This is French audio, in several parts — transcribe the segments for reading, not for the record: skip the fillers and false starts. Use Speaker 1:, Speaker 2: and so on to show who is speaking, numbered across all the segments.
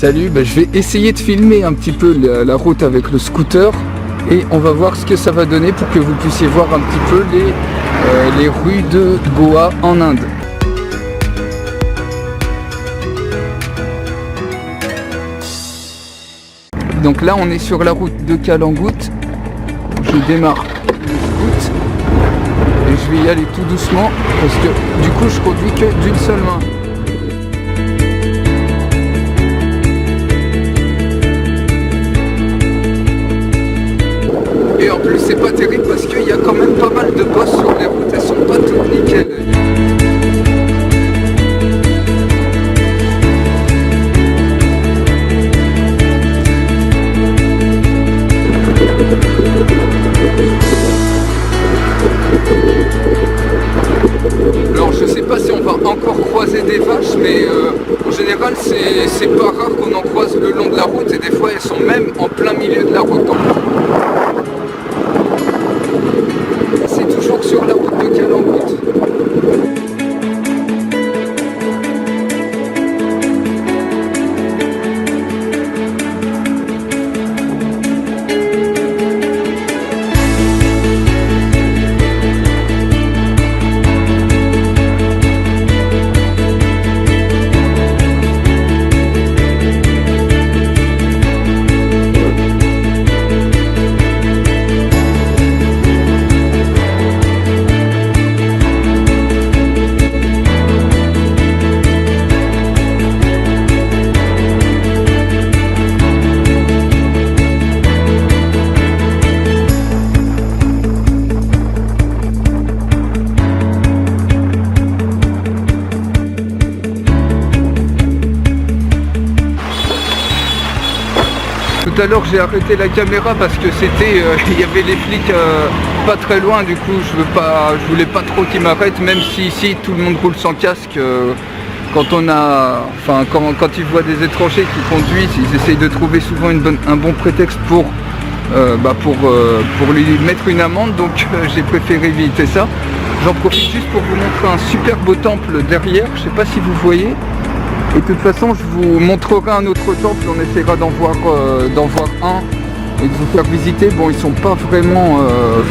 Speaker 1: Salut, je vais essayer de filmer un petit peu la route avec le scooter et on va voir ce que ça va donner pour que vous puissiez voir un petit peu les rues de Goa en Inde. Donc là on est sur la route de Kalangut. Je démarre le scoot et je vais y aller tout doucement parce que du coup je conduis que d'une seule main. Et en plus c'est pas terrible parce qu'il y a quand même pas mal de bosses sur les routes, elles sont pas toutes nickel. Alors je sais pas si on va encore croiser des vaches, mais en général c'est pas rare qu'on en croise le long de la route et des fois elles sont même en plein milieu de la route. C'est toujours sur la route de Kalangut. Tout à l'heure j'ai arrêté la caméra parce que c'était, il y avait les flics pas très loin, du coup je voulais pas trop qu'ils m'arrêtent, même si ici tout le monde roule sans casque. Quand ils voient des étrangers qui conduisent, ils essayent de trouver souvent un bon prétexte pour lui mettre une amende, donc j'ai préféré éviter ça. J'en profite juste pour vous montrer un super beau temple derrière, je sais pas si vous voyez. Et de toute façon, je vous montrerai un autre temple, on essaiera d'en voir un et de vous faire visiter. Bon, ils sont pas vraiment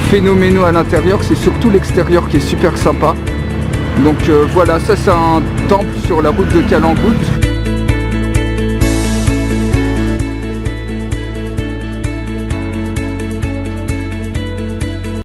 Speaker 1: phénoménaux à l'intérieur, c'est surtout l'extérieur qui est super sympa. Donc voilà, ça c'est un temple sur la route de Kalangut.